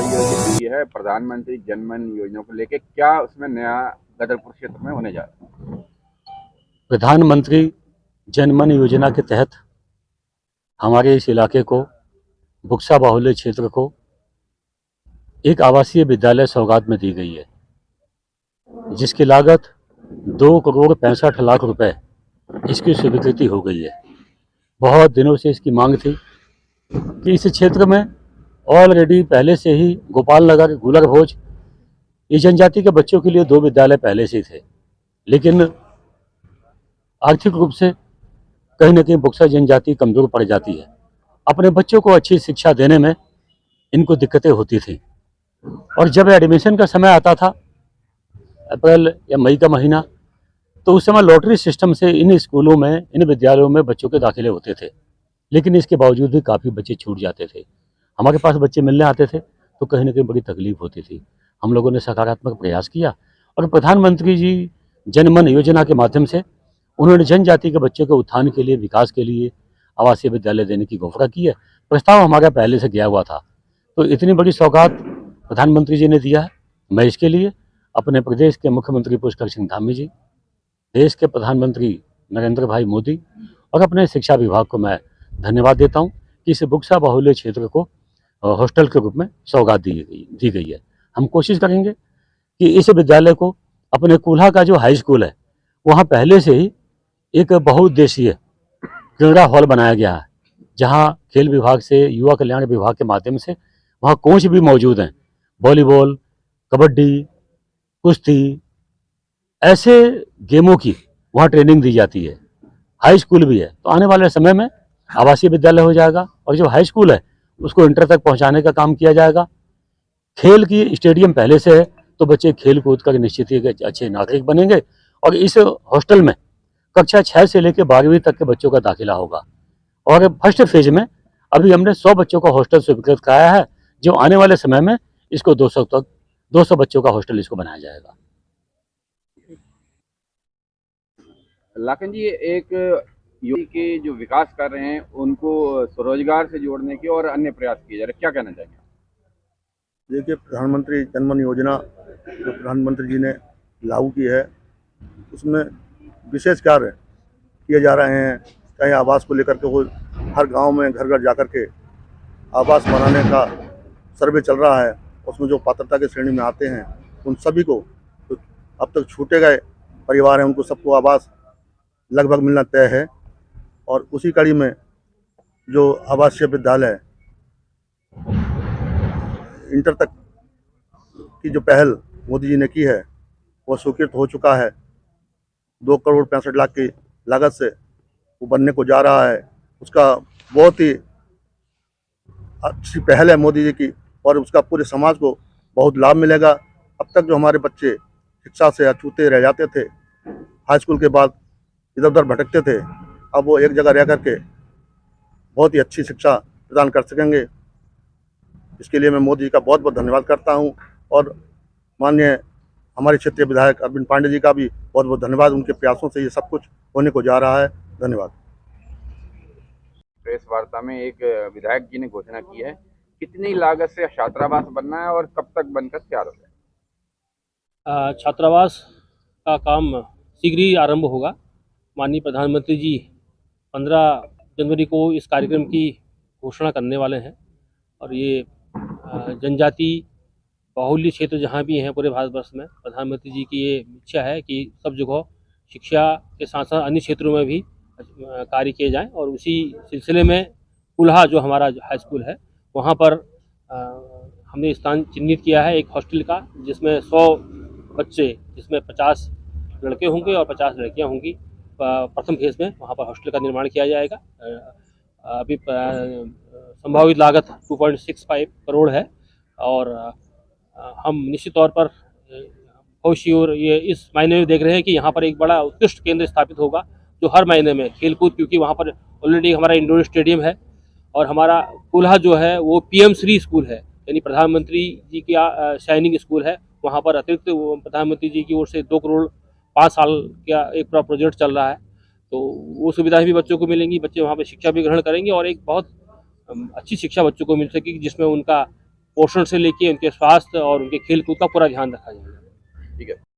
आयोजित की है प्रधानमंत्री जनमन योजना को लेके, क्या उसमें नया गदरपुर क्षेत्र में होने जा रहा है? प्रधानमंत्री जनमन योजना के तहत हमारे इस इलाके को, बुक्सा बाहुल्य क्षेत्र को एक आवासीय विद्यालय सौगात में दी गई है, जिसकी लागत 2,65,00,000 रुपए इसकी स्वीकृति हो गई है। बहुत दिनों से इसकी मांग थी कि इस क्षेत्र में ऑलरेडी पहले से ही गोपाल नगर, गुलर भोज, ये जनजाति के बच्चों के लिए 2 विद्यालय पहले से थे, लेकिन आर्थिक रूप से कहीं न कहीं बुक्सा जनजाति कमजोर पड़ जाती है। अपने बच्चों को अच्छी शिक्षा देने में इनको दिक्कतें होती थी, और जब एडमिशन का समय आता था, अप्रैल या मई का महीना, तो उस समय लॉटरी सिस्टम से इन स्कूलों में, इन विद्यालयों में बच्चों के दाखिले होते थे, लेकिन इसके बावजूद भी काफ़ी बच्चे छूट जाते थे। हमारे पास बच्चे मिलने आते थे तो कहीं न कहीं बड़ी तकलीफ होती थी। हम लोगों ने सकारात्मक प्रयास किया और प्रधानमंत्री जी जनमन योजना के माध्यम से उन्होंने जनजाति के बच्चों के उत्थान के लिए, विकास के लिए आवासीय विद्यालय देने की घोषणा की है। प्रस्ताव हमारा पहले से गया हुआ था, तो इतनी बड़ी सौगात प्रधानमंत्री जी ने दिया है। मैं इसके लिए अपने प्रदेश के मुख्यमंत्री पुष्कर सिंह धामी जी, देश के प्रधानमंत्री नरेंद्र भाई मोदी और अपने शिक्षा विभाग को मैं धन्यवाद देता हूं कि इस बुक्सा बाहुल्य क्षेत्र को हॉस्टल के रूप में सौगात दी गई है। हम कोशिश करेंगे कि इस विद्यालय को, अपने कूल्हा का जो हाई स्कूल है, वहाँ पहले से ही एक बहुउद्देशीय क्रीड़ा हॉल बनाया गया है, जहाँ खेल विभाग से, युवा कल्याण विभाग के माध्यम से वहाँ कोच भी मौजूद हैं। वॉलीबॉल, कबड्डी, कुश्ती, ऐसे गेमों की वहाँ ट्रेनिंग दी जाती है। हाई स्कूल भी है, तो आने वाले समय में आवासीय विद्यालय हो जाएगा, और जो हाई स्कूल है उसको इंटर तक पहुँचाने का काम किया जाएगा। खेल की स्टेडियम पहले से है, तो बच्चे खेल कूद कर निश्चित ही अच्छे नागरिक बनेंगे। और इस हॉस्टल में कक्षा 6 से लेकर 12वीं तक के बच्चों का दाखिला होगा, और फर्स्ट फेज में अभी हमने 100 बच्चों का हॉस्टल स्वीकृत कराया है, जो आने वाले समय में इसको 200 बच्चों का हॉस्टल इसको बनाया जाएगा। लाखन जी, एक युवा के जो विकास कर रहे हैं उनको स्वरोजगार से जोड़ने के और अन्य प्रयास किए जा रहे हैं, क्या कहना चाहेंगे? देखिए, प्रधानमंत्री जनमन योजना जो प्रधानमंत्री जी ने लागू की है, उसमें विशेष कार्य किए जा रहे हैं। चाहे आवास को लेकर के वो हर गांव में घर घर जाकर के आवास बनाने का सर्वे चल रहा है। उसमें जो पात्रता की श्रेणी में आते हैं उन सभी को, तो अब तक छूटे गए परिवार हैं उनको सबको आवास लगभग मिलना तय है। और उसी कड़ी में जो आवासीय विद्यालय इंटर तक की जो पहल मोदी जी ने की है वो स्वीकृत हो चुका है। 2,65,00,000 की लागत से वो बनने को जा रहा है। उसका बहुत ही अच्छी पहल है मोदी जी की, और उसका पूरे समाज को बहुत लाभ मिलेगा। अब तक जो हमारे बच्चे शिक्षा से अछूते रह जाते थे, हाई स्कूल के बाद इधर उधर भटकते थे, अब वो एक जगह रह करके बहुत ही अच्छी शिक्षा प्रदान कर सकेंगे। इसके लिए मैं मोदी जी का बहुत बहुत धन्यवाद करता हूं, और माननीय हमारे क्षेत्रीय विधायक अरविंद पांडे जी का भी बहुत बहुत धन्यवाद। उनके प्रयासों से ये सब कुछ होने को जा रहा है। धन्यवाद। प्रेस वार्ता में एक विधायक जी ने घोषणा की है, कितनी लागत से छात्रावास बनना है और कब तक बनकर तैयार हो जाए? छात्रावास का काम शीघ्र ही आरंभ होगा। माननीय प्रधानमंत्री जी 15 जनवरी को इस कार्यक्रम की घोषणा करने वाले हैं, और ये जनजाति बाहुल्य क्षेत्र जहाँ भी हैं पूरे भारतवर्ष में, प्रधानमंत्री जी की ये इच्छा है कि सब जगह शिक्षा के साथ साथ अन्य क्षेत्रों में भी कार्य किए जाएं। और उसी सिलसिले में कुल्हा जो हमारा हाई स्कूल है, वहाँ पर हमने स्थान चिन्हित किया है एक हॉस्टल का, जिसमें 100 बच्चे, जिसमें 50 लड़के होंगे और 50 लड़कियां होंगी। प्रथम फेज में वहाँ पर हॉस्टल का निर्माण किया जाएगा। अभी संभावित लागत 2.65 करोड़ है, और हम निश्चित तौर पर और ये इस महीने में देख रहे हैं कि यहाँ पर एक बड़ा उत्कृष्ट केंद्र स्थापित होगा, जो हर महीने में खेलकूद, क्योंकि वहाँ पर ऑलरेडी हमारा इंडोर स्टेडियम है, और हमारा कुल्हा जो है वो PM श्री स्कूल है, यानी प्रधानमंत्री जी की शाइनिंग स्कूल है। वहाँ पर अतिरिक्त प्रधानमंत्री जी की ओर से 2 करोड़ 5 साल का एक पूरा प्रोजेक्ट चल रहा है, तो वो सुविधाएं भी बच्चों को मिलेंगी। बच्चे वहाँ पर शिक्षा भी ग्रहण करेंगे और एक बहुत अच्छी शिक्षा बच्चों को मिल सकेगी, जिसमें उनका पोषण से लेके उनके स्वास्थ्य और उनके खेल कूद का पूरा ध्यान रखा जाएगा। ठीक है।